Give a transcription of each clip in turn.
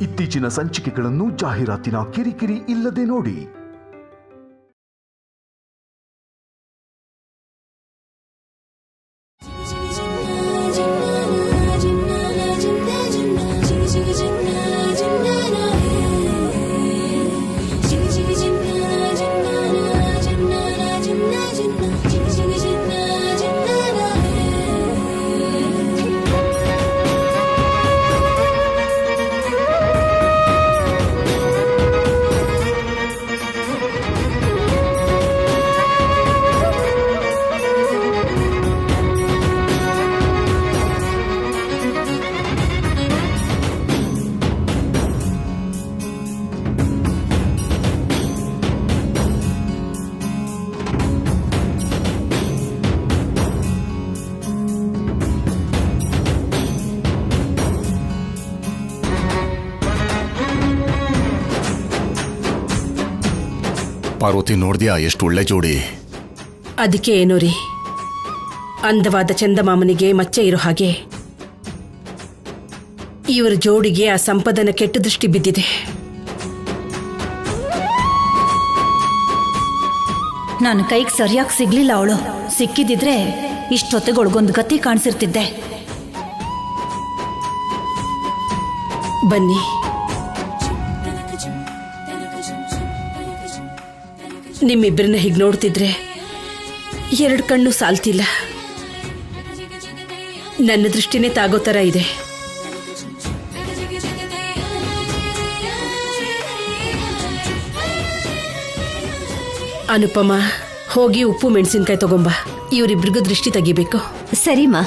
ಇತ್ತೀಚಿನ ಸಂಚಿಕೆಗಳನ್ನು ಜಾಹೀರಾತಿನ ಕಿರಿಕಿರಿ ಇಲ್ಲದೆ ನೋಡಿ. ಪಾರ್ವತಿ, ನೋಡ್ದ್ಯಾ ಎಷ್ಟು ಒಳ್ಳೆ ಜೋಡಿ? ಅದಕ್ಕೆ ಏನೋ ರೀ, ಅಂದವಾದ ಚಂದಮಾಮನಿಗೆ ಮಚ್ಚೆ ಇರೋ ಹಾಗೆ ಇವರ ಜೋಡಿಗೆ ಆ ಸಂಪದನ ಕೆಟ್ಟ ದೃಷ್ಟಿ ಬಿದ್ದಿದೆ. ನನ್ನ ಕೈಗೆ ಸರಿಯಾಗಿ ಸಿಗ್ಲಿಲ್ಲ ಅವಳು. ಸಿಕ್ಕಿದಿದ್ರೆ ಇಷ್ಟೊತ್ತಿಗೊಳಗೊಂದು ಗತಿ ಕಾಣಿಸಿರ್ತಿದ್ದೆ. ಬನ್ನಿ, ನಿಮ್ಮಿಬ್ಬರನ್ನ ಹೀಗೆ ನೋಡ್ತಿದ್ರೆ ಎರಡು ಕಣ್ಣು ಸಾಲ್ತಿಲ್ಲ. ನನ್ನ ದೃಷ್ಟಿನೇ ತಾಗೋ ಥರ ಇದೆ. ಅನುಪಮ, ಹೋಗಿ ಉಪ್ಪು ಮೆಣಸಿನ್ಕಾಯಿ ತಗೊಂಬ. ಇವರಿಬ್ರಿಗೂ ದೃಷ್ಟಿ ತೆಗಿಬೇಕು. ಸರಿಮಾ.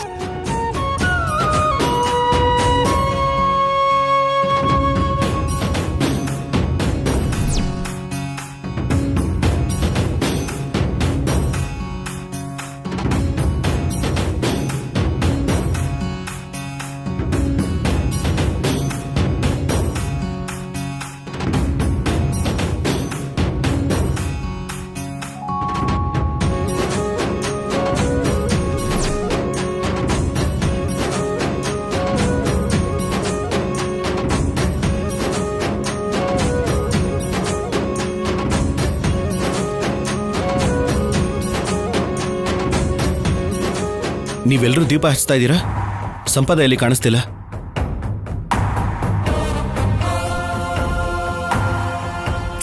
ನೀವೆಲ್ಲರೂ ದೀಪ ಹಚ್ತಾ ಇದ್ದೀರಾ? ಸಂಪದ ಎಲ್ಲಿ ಕಾಣಿಸ್ತಿಲ್ಲ.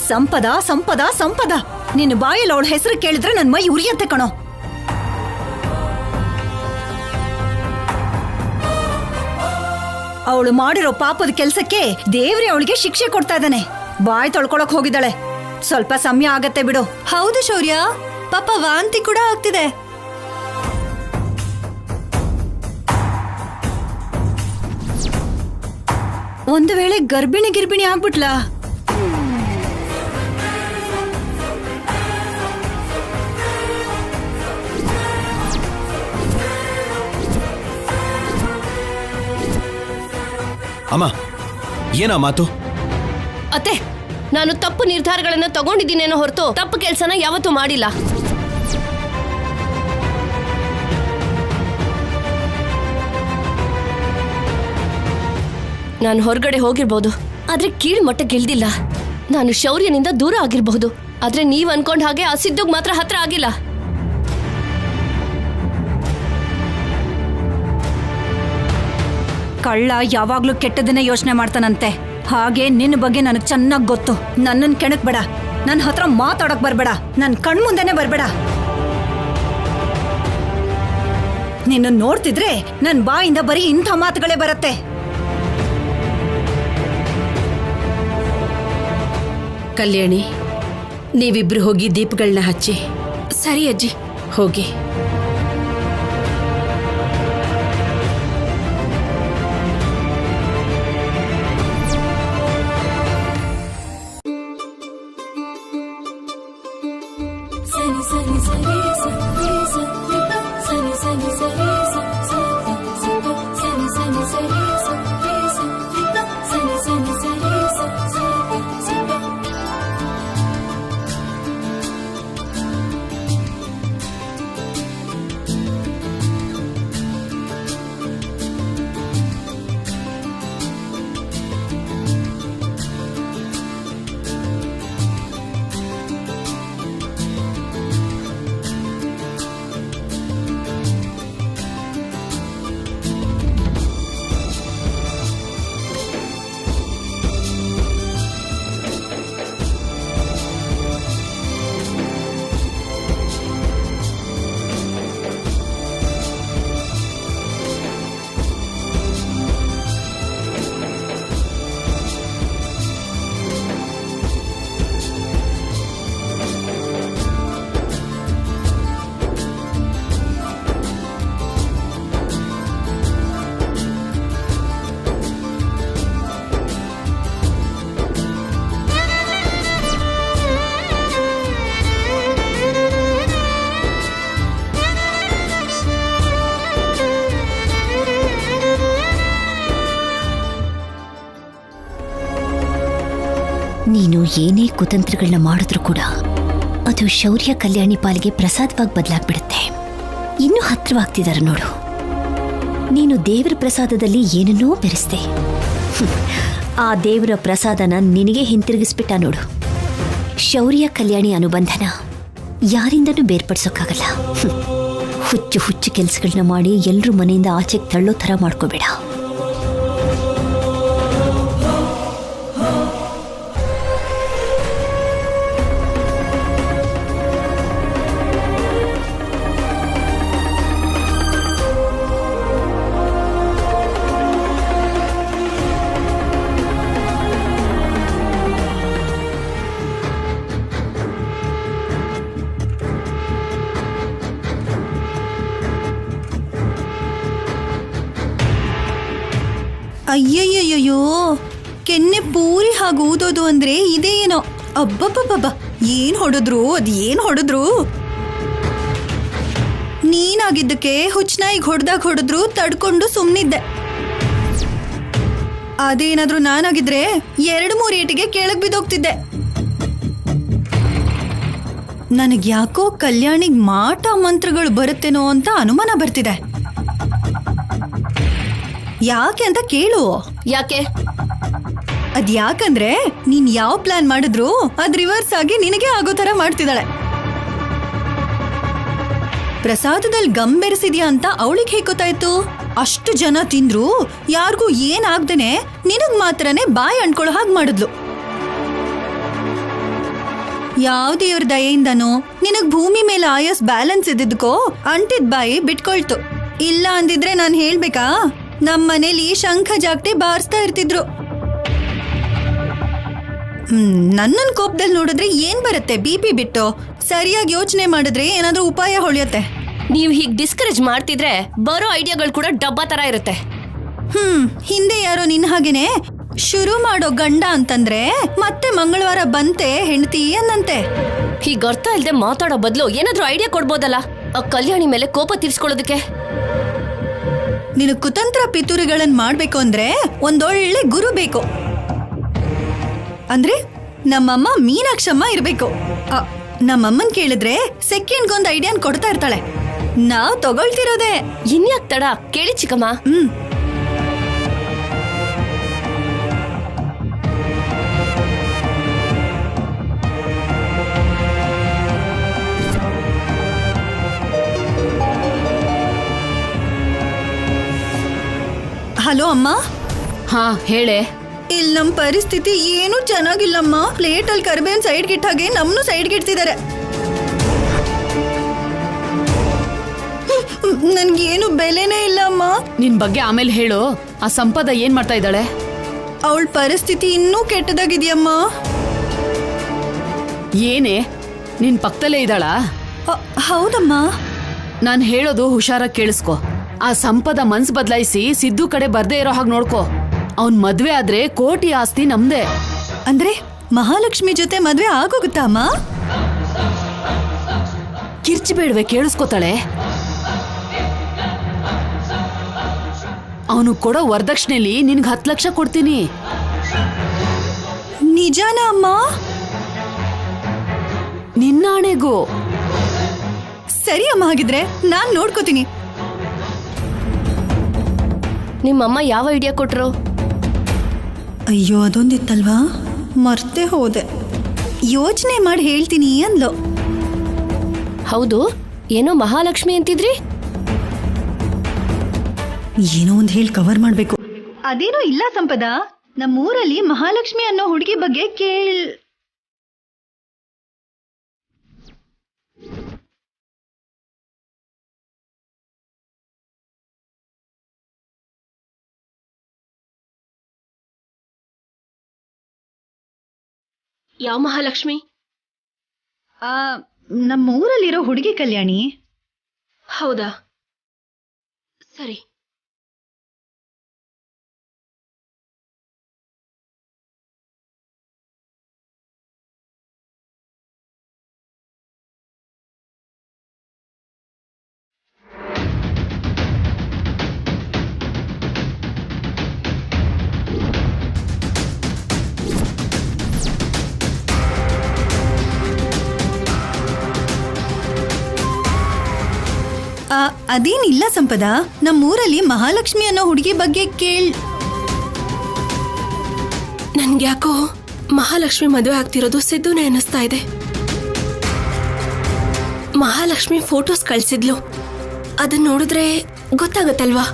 ಸಂಪದ ಸಂಪದ ಸಂಪದ, ನಿನ್ನ ಬಾಯಲ್ಲಿ ಅವಳ ಹೆಸರು ಕೇಳಿದ್ರೆ ನನ್ನ ಮೈ ಉರಿಯತ್ತೆ ಕಣೋ. ಅವಳು ಮಾಡಿರೋ ಪಾಪದ ಕೆಲ್ಸಕ್ಕೆ ದೇವ್ರೆ ಅವಳಿಗೆ ಶಿಕ್ಷೆ ಕೊಡ್ತಾ ಇದ್ದಾನೆ. ಬಾಯಿ ತೊಳ್ಕೊಳಕ್ ಹೋಗಿದ್ದಾಳೆ. ಸ್ವಲ್ಪ ಸಮಯ ಆಗತ್ತೆ ಬಿಡು. ಹೌದು ಶೌರ್ಯ, ಪಾಪ ವಾಂತಿ ಕೂಡ ಆಗ್ತಿದೆ. ಒಂದು ವೇಳೆ ಗರ್ಭಿಣಿ ಆಗ್ಬಿಟ್ಲಾ? ಅಮ್ಮ, ಏನಾ ಮಾತು? ಅತ್ತೆ, ನಾನು ತಪ್ಪು ನಿರ್ಧಾರಗಳನ್ನ ತಗೊಂಡಿದ್ದೀನೇನೋ ಹೊರತು ತಪ್ಪು ಕೆಲಸನ ಯಾವತ್ತೂ ಮಾಡಿಲ್ಲ. ನಾನು ಹೊರಗಡೆ ಹೋಗಿರ್ಬೋದು, ಆದ್ರೆ ಕೀಳ್ ಮಟ್ಟಕ್ಕೆ ಇಳ್ದಿಲ್ಲ. ನಾನು ಶೌರ್ಯನಿಂದ ದೂರ ಆಗಿರಬಹುದು, ಆದ್ರೆ ನೀವ್ ಅನ್ಕೊಂಡ್ ಹಾಗೆ ಆ ಸಿದ್ದುಗ್ ಮಾತ್ರ ಹತ್ರ ಆಗಿಲ್ಲ. ಕಳ್ಳ ಯಾವಾಗ್ಲೂ ಕೆಟ್ಟದನ್ನೇ ಯೋಚನೆ ಮಾಡ್ತಾನಂತೆ. ಹಾಗೆ ನಿನ್ನ ಬಗ್ಗೆ ನನಗೆ ಚೆನ್ನಾಗಿ ಗೊತ್ತು. ನನ್ನನ್ನು ಕೆಣಕ್ ಬೇಡ, ನನ್ನ ಹತ್ರ ಮಾತಾಡಕ್ ಬರ್ಬೇಡ, ನನ್ನ ಕಣ್ಮುಂದೆನೆ ಬರ್ಬೇಡ. ನಿನ್ನ ನೋಡ್ತಿದ್ರೆ ನನ್ನ ಬಾಯಿಂದ ಬರೀ ಇಂಥ ಮಾತುಗಳೇ ಬರತ್ತೆ. ಕಲ್ಯಾಣಿ, ನೀವಿಬ್ರು ಹೋಗಿ ದೀಪಗಳನ್ನ ಹಚ್ಚಿ. ಸರಿ ಅಜ್ಜಿ, ಹೋಗಿ. ನೀನು ಏನೇ ಕುತಂತ್ರಗಳನ್ನ ಮಾಡಿದ್ರೂ ಕೂಡ ಅದು ಶೌರ್ಯ ಕಲ್ಯಾಣಿ ಪಾಲಿಗೆ ಪ್ರಸಾದವಾಗಿ ಬದಲಾಗ್ಬಿಡುತ್ತೆ. ಇನ್ನೂ ಹತ್ರವಾಗ್ತಿದಾರೆ ನೋಡು. ನೀನು ದೇವರ ಪ್ರಸಾದದಲ್ಲಿ ಏನನ್ನೋ ಬೆರೆಸ್ದೆ. ಆ ದೇವರ ಪ್ರಸಾದನ ನಿನಗೆ ಹಿಂತಿರುಗಿಸ್ಬಿಟ್ಟ ನೋಡು. ಶೌರ್ಯ ಕಲ್ಯಾಣಿ ಅನುಬಂಧನ ಯಾರಿಂದನೂ ಬೇರ್ಪಡಿಸೋಕ್ಕಾಗಲ್ಲ. ಹುಚ್ಚು ಹುಚ್ಚು ಕೆಲಸಗಳನ್ನ ಮಾಡಿ ಎಲ್ಲರೂ ಮನೆಯಿಂದ ಆಚೆಗೆ ತಳ್ಳೋ ಥರ ಮಾಡ್ಕೋಬೇಡ. ಅಯ್ಯಯ್ಯಯ್ಯೋ, ಕೆನ್ನೆ ಪೂರಿ ಹಾಗೆ ಊದೋದು ಅಂದ್ರೆ ಇದೇ ಏನೋ. ಅಬ್ಬಬ್ಬಬ್ಬ, ಏನ್ ಹೊಡೆದ್ರು. ನೀನಾಗಿದ್ದಕ್ಕೆ ಹುಚ್ಚನಾಯಿಗೆ ಹೊಡೆದ್ರು ತಡ್ಕೊಂಡು ಸುಮ್ನಿದ್ದೆ. ಅದೇನಾದ್ರೂ ನಾನಾಗಿದ್ರೆ 2-3 ಏಟಿಗೆ ಕೆಳಗ್ ಬಿದ್ದೋಗ್ತಿದ್ದೆ. ನನಗ್ ಯಾಕೋ ಕಲ್ಯಾಣಿಗ್ ಮಾಟ ಮಂತ್ರಗಳು ಬರುತ್ತೇನೋ ಅಂತ ಅನುಮಾನ ಬರ್ತಿದೆ. ಯಾಕೆ ಅಂತ ಕೇಳು. ಯಾಕೆ? ಅದ್ಯಾಕಂದ್ರೆ ನೀನ್ ಯಾವ ಪ್ಲಾನ್ ಮಾಡಿದ್ರು ಅದ್ ರಿವರ್ಸ್ ಆಗಿ ನಿನಗೆ ಆಗೋ ತರ ಮಾಡ್ತಿದ್ದಾಳೆ. ಪ್ರಸಾದದಲ್ಲಿ ಗಮ್ ಬೆರೆಸಿದ್ಯಾ ಅಂತ ಅವಳಿಗೆ ಹೇಗೆ ಗೊತ್ತಾಯ್ತು? ಅಷ್ಟು ಜನ ತಿಂದ್ರು ಯಾರಿಗೂ ಏನಾಗ್ದೇನೆ ನಿನಗ್ ಮಾತ್ರನೇ ಬಾಯಿ ಅಂಡ್ಕೊಳ್ಳೋ ಹಾಗೆ ಮಾಡಿದ್ಲು. ಯಾವ ದೇವ್ರ ದಯೆಯಿಂದನೋ ನಿನಗ್ ಭೂಮಿ ಮೇಲೆ ಆಯಸ್ ಬ್ಯಾಲೆನ್ಸ್ ಇದ್ದಿದ್ಕೋ ಅಂಟಿದ್ ಬಾಯಿ ಬಿಟ್ಕೊಳ್ತು. ಇಲ್ಲ ಅಂದಿದ್ರೆ ನಾನ್ ಹೇಳ್ಬೇಕಾ, ನಮ್ಮನೇಲಿ ಶಂಖ ಜಾಗಟೆ ಬಾರಿಸ್ತಾ ಇರ್ತಿದ್ರು. ನನ್ನನ್ ಕೋಪದಲ್ಲಿ ನೋಡಿದ್ರೆ ಏನ್ ಬರುತ್ತೆ? BP ಬಿಟ್ಟು ಸರಿಯಾಗಿ ಯೋಚನೆ ಮಾಡಿದ್ರೆ ಏನಾದ್ರೂ ಉಪಾಯ ಹೊಳಿಯತ್ತೆ. ನೀವ್ ಹೀಗ್ ಡಿಸ್ಕರೇಜ್ ಮಾಡ್ತಿದ್ರೆ ಬರೋ ಐಡಿಯಾಗಳು ಕೂಡ ಡಬ್ಬಾ ತರ ಇರುತ್ತೆ. ಹಿಂದೆ ಯಾರೋ ನಿನ್ ಹಾಗೇನೆ ಶುರು ಮಾಡೋ ಗಂಡ ಅಂತಂದ್ರೆ ಮತ್ತೆ ಮಂಗಳವಾರ ಬಂತೆ ಹೆಂಡತಿ ಅನ್ನಂತೆ. ಹೀಗ್ ಅರ್ಥ ಇಲ್ದೆ ಮಾತಾಡೋ ಬದಲು ಏನಾದ್ರೂ ಐಡಿಯಾ ಕೊಡ್ಬೋದಲ್ಲ ಆ ಕಲ್ಯಾಣಿ ಮೇಲೆ ಕೋಪ ತೀರ್ಸ್ಕೊಳ್ಳೋದಕ್ಕೆ. ನೀನು ಕುತಂತ್ರ ಪಿತೂರಿಗಳನ್ನ ಮಾಡ್ಬೇಕು ಅಂದ್ರೆ ಒಂದೊಳ್ಳೆ ಗುರು ಬೇಕು. ಅಂದ್ರೆ ನಮ್ಮಮ್ಮ ಮೀನಾಕ್ಷಮ್ಮ ಇರ್ಬೇಕು. ನಮ್ಮಮ್ಮನ್ ಕೇಳಿದ್ರೆ ಸೆಕೆಂಡ್ಗೊಂದು ಐಡಿಯಾನ್ ಕೊಡ್ತಾ ಇರ್ತಾಳೆ. ನಾವ್ ತಗೊಳ್ತಿರೋದೆ. ಇನ್ಯಾಕ್ ತಡ, ಕೇಳಿ ಚಿಕ್ಕಮ್ಮ. ಹಲೋ ಅಮ್ಮ. ಹಾ ಹೇಳೆ. ಇಲ್ಲಿ ನಮ್ ಪರಿಸ್ಥಿತಿ ಏನು ಚೆನ್ನಾಗಿಲ್ಲಮ್ಮ. ಪ್ಲೇಟ್ ಅಲ್ಲಿ ಕರಿಬೇವಿನ ಸೈಡ್ ಗಿಟ್ಟ ಹಾಗೆ ನಮ್ನು ಸೈಡ್ ಗಿಡ್ತಿದ್ದಾರೆ. ನನ್ಗೇನು ಬೆಲೆನೇ ಇಲ್ಲ ಅಮ್ಮ. ನಿನ್ ಬಗ್ಗೆ ಆಮೇಲೆ ಹೇಳು. ಆ ಸಂಪದ ಏನ್ ಮಾಡ್ತಾ ಇದ್ದಾಳೆ? ಅವಳ ಪರಿಸ್ಥಿತಿ ಇನ್ನೂ ಕೆಟ್ಟದಾಗಿದೆಯಮ್ಮ. ಏನೇ, ನಿನ್ ಪಕ್ಕದಲ್ಲೇ ಇದ್ದಾಳಾ? ಹೌದಮ್ಮ. ನಾನ್ ಹೇಳೋದು ಹುಷಾರಾಗಿ ಕೇಳಿಸ್ಕೊ. ಆ ಸಂಪದ ಮನ್ಸ್ ಬದಲಾಯಿಸಿ ಸಿದ್ದು ಕಡೆ ಬರ್ದೇ ಇರೋ ಹಾಗೆ ನೋಡ್ಕೋ. ಅವನ್ ಮದ್ವೆ ಆದ್ರೆ ಕೋಟಿ ಆಸ್ತಿ ನಮ್ದೆ. ಅಂದ್ರೆ ಮಹಾಲಕ್ಷ್ಮಿ ಜೊತೆ ಮದ್ವೆ ಆಗೋಗುತ್ತಾ ಅಮ್ಮ? ಕಿರ್ಚಿ ಬೇಡ್ವೆ, ಕೇಳಿಸ್ಕೊತಾಳೆ. ಅವನು ಕೊಡೋ ವರದಕ್ಷಿಣೆಲಿ ನಿನ್ಗೆ 10 ಲಕ್ಷ ಕೊಡ್ತೀನಿ. ನಿಜಾನ ಅಮ್ಮ? ನಿನ್ನಾಣೆಗೂ. ಸರಿ ಅಮ್ಮ, ಹಾಗಿದ್ರೆ ನಾನ್ ನೋಡ್ಕೋತೀನಿ. ನಿಮ್ಮಮ್ಮ ಯಾವ ಐಡಿಯಾ ಕೊಟ್ರು? ಅಯ್ಯೋ, ಅದೊಂದಿತ್ತಲ್ವಾ, ಮರ್ತೇ ಹೋದೆ. ಯೋಚನೆ ಮಾಡಿ ಹೇಳ್ತೀನಿ ಅಂದ್ಲು. ಹೌದು, ಏನೋ ಮಹಾಲಕ್ಷ್ಮಿ ಅಂತಿದ್ರಿ? ಏನೋ ಒಂದ್ ಹೇಳಿ ಕವರ್ ಮಾಡ್ಬೇಕು. ಅದೇನೋ ಇಲ್ಲ ಸಂಪದ, ನಮ್ಮೂರಲ್ಲಿ ಮಹಾಲಕ್ಷ್ಮಿ ಅನ್ನೋ ಹುಡುಗಿ ಬಗ್ಗೆ ಯಾವ ಮಹಾಲಕ್ಷ್ಮಿ? ನಮ್ಮೂರಲ್ಲಿರೋ ಹುಡುಗಿ ಕಲ್ಯಾಣಿ. ಹೌದಾ, ಸರಿ. ಅದೇನಿಲ್ಲ ಸಂಪದ, ನಮ್ಮೂರಲ್ಲಿ ಮಹಾಲಕ್ಷ್ಮಿ ಅನ್ನೋ ಹುಡುಗಿ ಬಗ್ಗೆ ನನ್ಗ್ಯಾಕೋ ಮಹಾಲಕ್ಷ್ಮಿ ಮದುವೆ ಆಗ್ತಿರೋದು ಸಿದ್ದುನೇ ಅನ್ನಿಸ್ತಾ ಇದೆ. ಮಹಾಲಕ್ಷ್ಮಿ ಫೋಟೋಸ್ ಕಳ್ಸಿದ್ಲು, ಅದನ್ನ ನೋಡಿದ್ರೆ ಗೊತ್ತಾಗತ್ತಲ್ವಾ?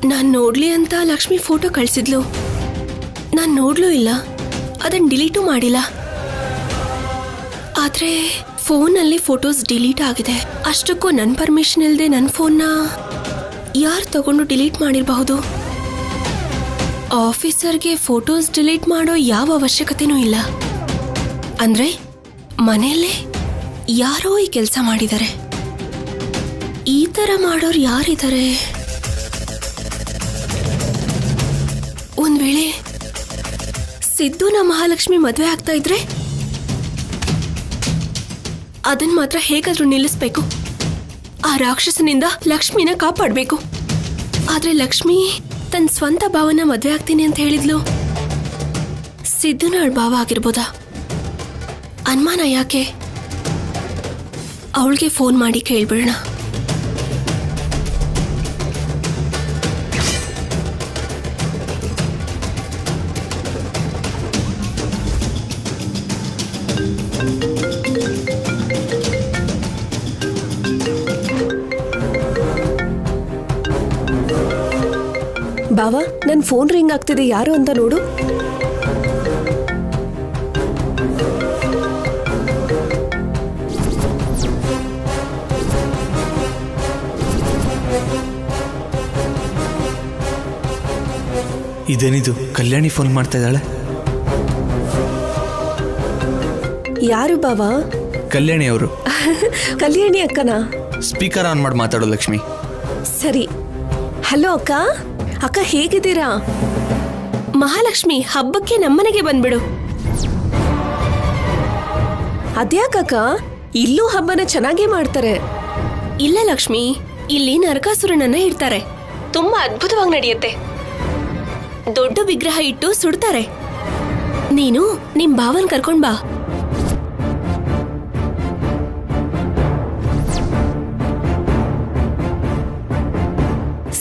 ನಾನ್ ನೋಡ್ಲಿ ಅಂತ ಲಕ್ಷ್ಮಿ ಫೋಟೋ ಕಳ್ಸಿದ್ಲು, ನಾನ್ ನೋಡ್ಲೂ ಇಲ್ಲ, ಅದನ್ನ ಡಿಲೀಟು ಮಾಡಿಲ್ಲ. ಆದ್ರೆ ಫೋನಲ್ಲಿ ಫೋಟೋಸ್ ಡಿಲೀಟ್ ಆಗಿದೆ. ಅಷ್ಟಕ್ಕೂ ನನ್ನ ಪರ್ಮಿಷನ್ ಇಲ್ಲದೆ ನನ್ನ ಫೋನ್ನ ಯಾರು ತಗೊಂಡು ಡಿಲೀಟ್ ಮಾಡಿರಬಹುದು? ಆಫೀಸರ್ಗೆ ಫೋಟೋಸ್ ಡಿಲೀಟ್ ಮಾಡೋ ಯಾವ ಅವಶ್ಯಕತೆನೂ ಇಲ್ಲ. ಅಂದ್ರೆ ಮನೆಯಲ್ಲೇ ಯಾರೋ ಈ ಕೆಲಸ ಮಾಡಿದ್ದಾರೆ. ಈ ತರ ಮಾಡೋರು ಯಾರಿದ್ದಾರೆ? ಒಂದ್ ವೇಳೆ ಸಿದ್ದುನ ಮಹಾಲಕ್ಷ್ಮಿ ಮದುವೆ ಆಗ್ತಾ ಇದ್ರೆ ಅದನ್ನ ಮಾತ್ರ ಹೇಗಾದ್ರೂ ನಿಲ್ಲಿಸ್ಬೇಕು. ಆ ರಾಕ್ಷಸನಿಂದ ಲಕ್ಷ್ಮಿನ ಕಾಪಾಡಬೇಕು. ಆದ್ರೆ ಲಕ್ಷ್ಮಿ ತನ್ನ ಸ್ವಂತ ಭಾವನ ಮದುವೆ ಆಗ್ತೀನಿ ಅಂತ ಹೇಳಿದ್ಲು. ಸಿದ್ದುನ ಅವಳ ಭಾವ ಆಗಿರ್ಬೋದಾ? ಅನುಮಾನ ಯಾಕೆ? ಅವಳಿಗೆ ಫೋನ್ ಮಾಡಿ ಕೇಳ್ಬಿಡೋಣ. ಬಾವಾ, ನನ್ನ ಫೋನ್ ರಿಂಗ್ ಆಗ್ತಿದೆ, ಯಾರು ಅಂತ ನೋಡು. ಇದೇನಿದು? ಕಲ್ಯಾಣಿ ಫೋನ್ ಮಾಡ್ತಾ ಇದ್ದಾಳೆ. ಯಾರು ಬಾವಾ? ಕಲ್ಯಾಣಿ ಅವರು. ಕಲ್ಯಾಣಿ ಅಕ್ಕನಾ? ಸ್ಪೀಕರ್ ಆನ್ ಮಾಡಿ ಮಾತಾಡೋ ಲಕ್ಷ್ಮಿ. ಸರಿ. ಹಲೋ ಅಕ್ಕ. ಅಕ್ಕ ಹೇಗಿದ್ದೀರಾ? ಮಹಾಲಕ್ಷ್ಮಿ ಹಬ್ಬಕ್ಕೆ ನಮ್ಮನೆಗೆ ಬಂದ್ಬಿಡು. ಅದ್ಯಾಕಕ್ಕ, ಇಲ್ಲೂ ಹಬ್ಬನ ಚೆನ್ನಾಗೇ ಮಾಡ್ತಾರೆ. ಇಲ್ಲ ಲಕ್ಷ್ಮಿ, ಇಲ್ಲಿ ನರಕಾಸುರನನ್ನ ಇಡ್ತಾರೆ. ತುಂಬಾ ಅದ್ಭುತವಾಗಿ ನಡೆಯುತ್ತೆ. ದೊಡ್ಡ ವಿಗ್ರಹ ಇಟ್ಟು ಸುಡ್ತಾರೆ. ನೀನು ನಿಮ್ ಭಾವನ್ ಕರ್ಕೊಂಡ್ ಬಾ.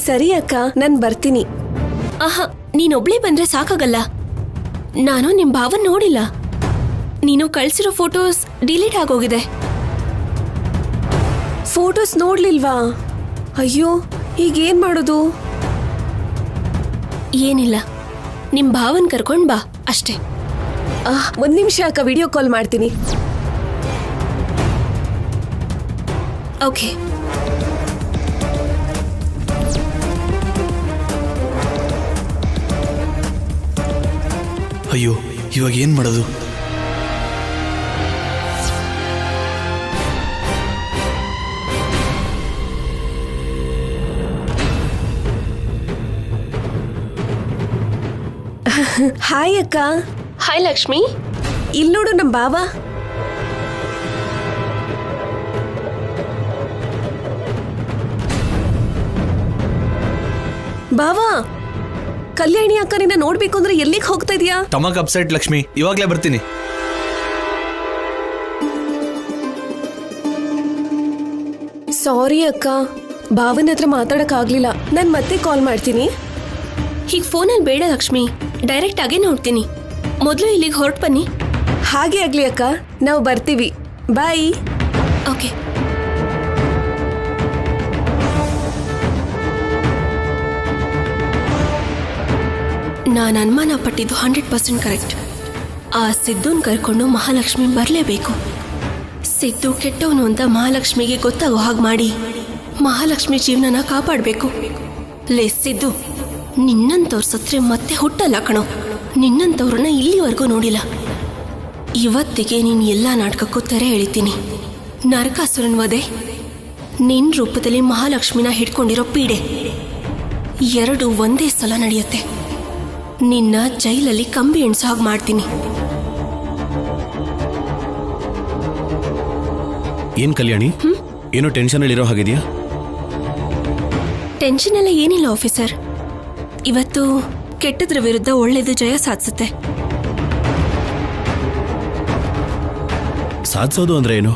ಸರಿ ಅಕ್ಕ, ನಾನ್ ಬರ್ತೀನಿ. ಆಹಾ, ನೀನೊಬ್ಳೇ ಬಂದ್ರೆ ಸಾಕಾಗಲ್ಲ. ನಾನು ನಿಮ್ ಭಾವನ್ ನೋಡಿಲ್ಲ. ನೀನು ಕಳ್ಸಿರೋ ಫೋಟೋಸ್ ಡಿಲೀಟ್ ಆಗೋಗಿದೆ. ಫೋಟೋಸ್ ನೋಡ್ಲಿಲ್ವಾ? ಅಯ್ಯೋ, ಈಗೇನ್ ಮಾಡೋದು? ಏನಿಲ್ಲ, ನಿಮ್ ಭಾವನ್ ಕರ್ಕೊಂಡ್ ಬಾ ಅಷ್ಟೇ. ಒಂದ್ ನಿಮಿಷ ಅಕ್ಕ, ವಿಡಿಯೋ ಕಾಲ್ ಮಾಡ್ತೀನಿ. ಓಕೆ. ಅಯ್ಯೋ, ಇವಾಗ ಏನ್ ಮಾಡೋದು? ಹಾಯ್ ಅಕ್ಕ. ಹಾಯ್ ಲಕ್ಷ್ಮಿ, ಇಲ್ಲಿ ನೋಡು ನಮ್ ಬಾವ. ಬಾವಾ, ಕಲ್ಯಾಣಿ ಅಕ್ಕ ನಿನ್ನ ನೋಡ್ಬೇಕು ಅಂದ್ರೆ ಎಲ್ಲಿಗೆ ಹೋಗ್ತಾ ಇದೀಯಾ? ಟಮಕ್ ಅಪ್ಸೆಟ್ ಲಕ್ಷ್ಮಿ, ಇವಾಗ್ಲೇ ಬರ್ತೀನಿ. ಸಾರಿ ಅಕ್ಕ, ಭಾವನ ಹತ್ರ ಮಾತಾಡಕ್ ಆಗ್ಲಿಲ್ಲ. ನಾನ್ ಮತ್ತೆ ಕಾಲ್ ಮಾಡ್ತೀನಿ. ಹೀಗ್ ಫೋನಲ್ಲಿ ಬೇಡ ಲಕ್ಷ್ಮಿ, ಡೈರೆಕ್ಟ್ ಆಗೇ ನೋಡ್ತೀನಿ. ಮೊದಲು ಇಲ್ಲಿಗೆ ಹೊರಟು ಬನ್ನಿ. ಹಾಗೆ ಆಗ್ಲಿ ಅಕ್ಕ, ನಾವು ಬರ್ತೀವಿ. ಬಾಯ್. ಓಕೆ. ನಾನು ಅನುಮಾನ ಪಟ್ಟಿದ್ದು 100% ಕರೆಕ್ಟ್. ಆ ಸಿದ್ದುನ್ ಕರ್ಕೊಂಡು ಮಹಾಲಕ್ಷ್ಮಿ ಬರಲೇಬೇಕು. ಸಿದ್ದು ಕೆಟ್ಟವನು ಅಂತ ಮಹಾಲಕ್ಷ್ಮಿಗೆ ಗೊತ್ತಾಗೋ ಹಾಗೆ ಮಾಡಿ ಮಹಾಲಕ್ಷ್ಮಿ ಜೀವನನ ಕಾಪಾಡಬೇಕು. ಲೇ ಸಿದ್ದು, ನಿನ್ನಂತವ್ರು ಸತ್ರೆ ಮತ್ತೆ ಹುಟ್ಟಲ್ಲ ಕಣೋ. ನಿನ್ನಂತವ್ರನ್ನ ಇಲ್ಲಿವರೆಗೂ ನೋಡಿಲ್ಲ. ಇವತ್ತಿಗೆ ನೀನು ಎಲ್ಲ ನಾಟಕಕ್ಕೂ ತೆರೆ ಎಳಿತೀನಿ. ನರಕಾಸುರನ್ ವಧೆ, ನಿನ್ನ ರೂಪದಲ್ಲಿ ಮಹಾಲಕ್ಷ್ಮಿನ ಹಿಡ್ಕೊಂಡಿರೋ ಪೀಡೆ, ಎರಡು ಒಂದೇ ಸಲ ನಡೆಯುತ್ತೆ. ನಿನ್ನ ಜೈಲಲ್ಲಿ ಕಂಬಿ ಎಣ್ಸೋ ಹಾಗೆ ಮಾಡ್ತೀನಿ. ಏನ್ ಕಲ್ಯಾಣಿ ಏನೋ ಟೆನ್ಷನಲ್ಲಿರೋ ಹಾಗಿದೆಯಾ? ಟೆನ್ಷನ್ ಎಲ್ಲ ಏನಿಲ್ಲ ಆಫೀಸರ್. ಇವತ್ತು ಕೆಟ್ಟದ್ರ ವಿರುದ್ಧ ಒಳ್ಳೇದು ಜಯ ಸಾಧಿಸುತ್ತೆ. ಸಾಧಿಸೋದು ಅಂದ್ರೆ ಏನು?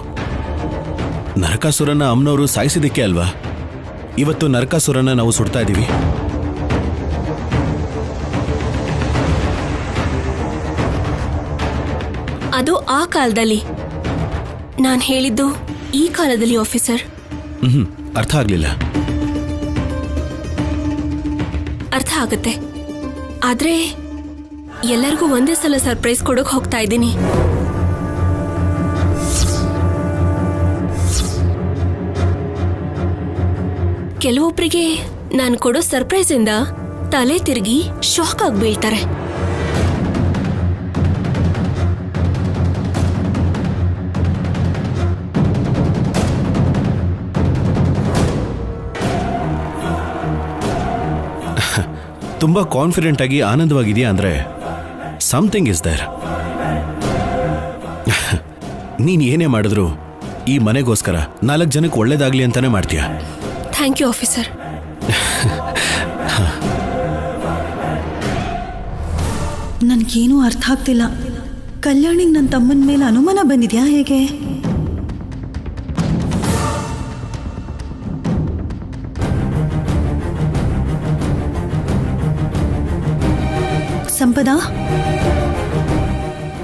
ನರಕಾಸುರನ ಅಮ್ಮನವರು ಸಾಯಿಸಿದಕ್ಕೆ ಅಲ್ವಾ ಇವತ್ತು ನರಕಾಸುರನ ನಾವು ಸುಡ್ತಾ ಇದ್ದೀವಿ. ಅದು ಆ ಕಾಲದಲ್ಲಿ. ನಾನು ಹೇಳಿದ್ದು ಈ ಕಾಲದಲ್ಲಿ ಆಫೀಸರ್. ಅರ್ಥ ಆಗ್ಲಿಲ್ಲ. ಅರ್ಥ ಆಗುತ್ತೆ, ಆದ್ರೆ ಎಲ್ಲರಿಗೂ ಒಂದೇ ಸಲ ಸರ್ಪ್ರೈಸ್ ಕೊಡೋಕೆ ಹೋಗ್ತಾ ಇದ್ದೀನಿ. ಕೆಲವೊಬ್ಬರಿಗೆ ನಾನು ಕೊಡೋ ಸರ್ಪ್ರೈಸ್ ಇಂದ ತಲೆ ತಿರುಗಿ ಶಾಕ್ ಆಗಿ ಬೀಳ್ತಾರೆ. ತುಂಬಾ ಕಾನ್ಫಿಡೆಂಟ್ ಆಗಿ ಆನಂದವಾಗಿದೆಯಾ ಅಂದ್ರೆ ಸಮಥಿಂಗ್ ಇಸ್ ದೇರ್. ನೀನ್ ಏನೇ ಮಾಡಿದ್ರು ಈ ಮನೆಗೋಸ್ಕರ 4 ಜನಕ್ಕೆ ಒಳ್ಳೇದಾಗ್ಲಿ ಅಂತಾನೆ ಮಾಡ್ತೀಯ. Thank you officer. ನನ್ಗೇನೂ ಅರ್ಥ ಆಗ್ತಿಲ್ಲ. ಕಲ್ಯಾಣಿಗೆ ನನ್ನ ತಮ್ಮನ ಮೇಲೆ ಅನುಮಾನ ಬಂದಿದ್ಯಾ ಹೇಗೆ? ಸಂಪದ,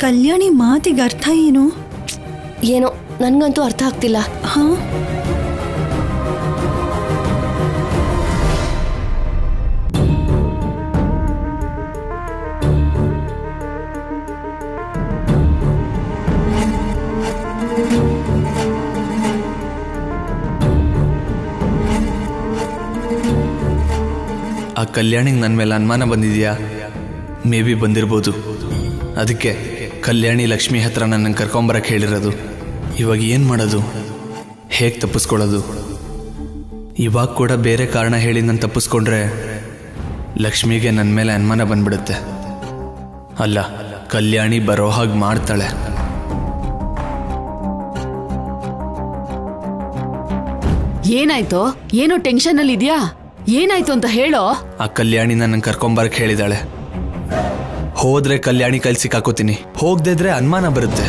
ಕಲ್ಯಾಣಿ ಮಾತಿಗೆ ಅರ್ಥ ಏನು? ಏನೋ ನನ್ಗಂತೂ ಅರ್ಥ ಆಗ್ತಿಲ್ಲ. ಹಾ, ಆ ಕಲ್ಯಾಣಿಗೆ ನನ್ನ ಮೇಲೆ ಅನುಮಾನ ಬಂದಿದೆಯಾ? ಮೇ ಬಿ ಬಂದಿರ್ಬೋದು. ಅದಕ್ಕೆ ಕಲ್ಯಾಣಿ ಲಕ್ಷ್ಮಿ ಹತ್ರ ನನ್ನನ್ನು ಕರ್ಕೊಂಬರಕ್ಕೆ ಹೇಳಿರೋದು. ಇವಾಗ ಏನು ಮಾಡೋದು? ಹೇಗೆ ತಪ್ಪಿಸ್ಕೊಳ್ಳೋದು? ಇವಾಗ ಕೂಡ ಬೇರೆ ಕಾರಣ ಹೇಳಿ ನಾನು ತಪ್ಪಿಸ್ಕೊಂಡ್ರೆ ಲಕ್ಷ್ಮಿಗೆ ನನ್ನ ಮೇಲೆ ಅನುಮಾನ ಬಂದ್ಬಿಡುತ್ತೆ. ಅಲ್ಲ, ಕಲ್ಯಾಣಿ ಬರೋ ಹಾಗೆ ಮಾಡ್ತಾಳೆ. ಏನಾಯ್ತು? ಏನೋ ಟೆನ್ಷನ್ ಅಲ್ಲಿ ಇದೆಯಾ? ಏನಾಯ್ತು ಅಂತ ಹೇಳೋ. ಆ ಕಲ್ಯಾಣಿ ನನ್ನನ್ನು ಕರ್ಕೊಂಬರಕ್ಕೆ ಹೇಳಿದಾಳೆ. ಹೋದ್ರೆ ಕಲ್ಯಾಣಿ ಕೈಲಿ ಸಿಕ್ಕಾಕೋತೀನಿ, ಹೋಗದಿದ್ರೆ ಅನುಮಾನ ಬರುತ್ತೆ.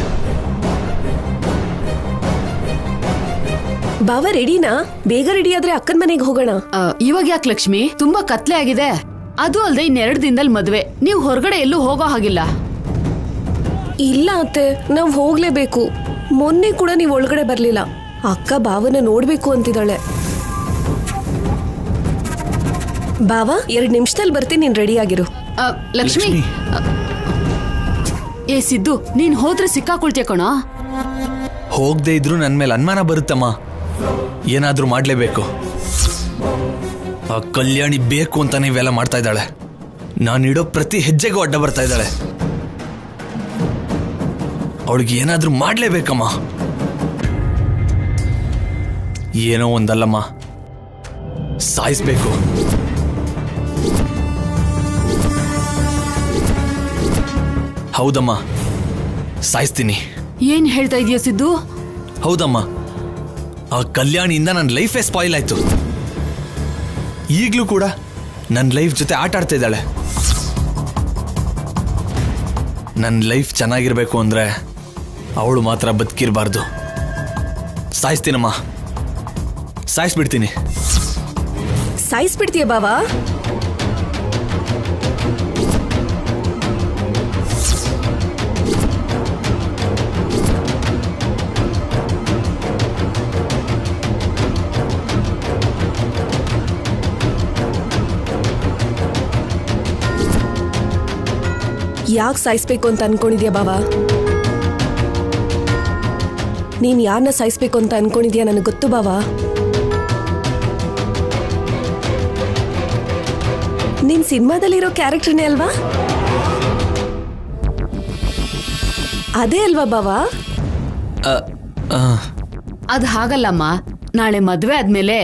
ಬಾವ ರೆಡಿನಾ? ಬೇಗ ರೆಡಿ ಆದ್ರೆ ಅಕ್ಕನ ಮನೆಗೆ ಹೋಗೋಣ. ಇವಾಗ ಯಾಕೆ ಲಕ್ಷ್ಮಿ? ತುಂಬಾ ಕತ್ಲೆ ಆಗಿದೆ. ಅದು ಅಲ್ದೆ 2 ದಿನದಲ್ಲಿ ಮದ್ವೆ. ನೀವು ಹೊರಗಡೆ ಎಲ್ಲೂ ಹೋಗೋ ಹಾಗಿಲ್ಲ. ಇಲ್ಲ ಅತ್ತೆ, ನಾವ್ ಹೋಗ್ಲೇಬೇಕು. ಮೊನ್ನೆ ಕೂಡ ನೀವು ಒಳಗಡೆ ಬರ್ಲಿಲ್ಲ. ಅಕ್ಕ ಬಾವನ ನೋಡ್ಬೇಕು ಅಂತಿದ್ದಾಳೆ. ಬಾವ 2 ನಿಮಿಷದಲ್ಲಿ ಬರ್ತೀನಿ, ನೀನ್ ರೆಡಿ ಆಗಿರು. ಲಕ್ಷ್ಮಿ, ಏ ಸಿದ್ದು, ನೀನ್ ಹೋದ್ರೆ ಸಿಕ್ಕಾಕೊಳ್ತೀಯ ಕಣೋ. ಹೋಗದೆ ಇದ್ರು ನನ್ನ ಮೇಲೆ ಅನುಮಾನ ಬರುತ್ತಮ್ಮ. ಏನಾದ್ರೂ ಮಾಡ್ಲೇಬೇಕು. ಆ ಕಲ್ಯಾಣಿ ಬೇಕು ಅಂತ ನೀವೆಲ್ಲ ಮಾಡ್ತಾ ಇದ್ದಾಳೆ. ನಾನಿಡೋ ಪ್ರತಿ ಹೆಜ್ಜೆಗೂ ಅಡ್ಡ ಬರ್ತಾ ಇದ್ದಾಳೆ. ಅವಳಿಗೆ ಏನಾದ್ರೂ ಮಾಡ್ಲೇಬೇಕಮ್ಮ. ಏನೋ ಒಂದಲ್ಲಮ್ಮ, ಸಾಯಿಸ್ಬೇಕು. ಹೌದಮ್ಮ, ಸಾಯಿಸ್ತೀನಿ. ಏನ್ ಹೇಳ್ತಾ ಇದೀಯ ಸಿದ್ದು? ಹೌದಮ್ಮ, ಆ ಕಲ್ಯಾಣಿಯಿಂದ ನನ್ನ ಲೈಫೇ ಸ್ಪಾಯಿಲ್ ಆಯ್ತು. ಈಗಲೂ ಕೂಡ ನನ್ನ ಲೈಫ್ ಜೊತೆ ಆಟ ಆಡ್ತಾ ಇದ್ದಾಳೆ. ನನ್ನ ಲೈಫ್ ಚೆನ್ನಾಗಿರ್ಬೇಕು ಅಂದ್ರೆ ಅವಳು ಮಾತ್ರ ಬದುಕಿರಬಾರ್ದು. ಸಾಯಿಸ್ತೀನಮ್ಮ, ಸಾಯಿಸ್ಬಿಡ್ತೀನಿ. ಸಾಯಿಸ್ಬಿಡ್ತೀಯ ಬಾವಾ? ಯಾಕೆ ಸಾಯಿಸ್ಬೇಕು ಅಂತ ಅನ್ಕೊಂಡಿದ್ಯಾ ಬಾವಾ? ನೀನ್ ಯಾರನ್ನ ಸಾಯಿಸ್ಬೇಕು ಅಂತ ಅನ್ಕೊಂಡಿದ್ಯಾ ನನಗೆ ಗೊತ್ತು ಬಾವಾ. ನೀನ್ ಸಿನಿಮಾದಲ್ಲಿರೋ ಕ್ಯಾರೆಕ್ಟರ್ನೇ ಅಲ್ವಾ? ಅದೇ ಅಲ್ವಾ ಬಾವಾ? ಅದ್ ಹಾಗಲ್ಲಮ್ಮ. ನಾಳೆ ಮದ್ವೆ ಆದ್ಮೇಲೆ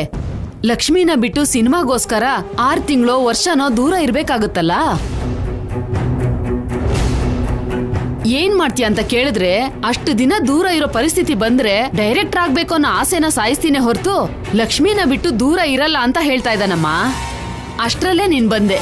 ಲಕ್ಷ್ಮಿನ ಬಿಟ್ಟು ಸಿನಿಮಾಗೋಸ್ಕರ 6 ತಿಂಗಳೋ ವರ್ಷನೋ ದೂರ ಇರ್ಬೇಕಾಗುತ್ತಲ್ಲ. ಏನ್ ಮಾಡ್ತೀಯ ಅಂತ ಕೇಳಿದ್ರೆ ಅಷ್ಟು ದಿನ ದೂರ ಇರೋ ಪರಿಸ್ಥಿತಿ ಬಂದ್ರೆ ಡೈರೆಕ್ಟರ್ ಆಗ್ಬೇಕು ಅನ್ನೋ ಆಸೆನ ಸಾಯಿಸ್ತೀನಿ ಹೊರತು ಲಕ್ಷ್ಮಿನ ಬಿಟ್ಟು ದೂರ ಇರಲ್ಲ ಅಂತ ಹೇಳ್ತಾ ಇದ್ದಾನಮ್ಮ. ಅಷ್ಟ್ರಲ್ಲೇ ನೀನ್ ಬಂದೆ.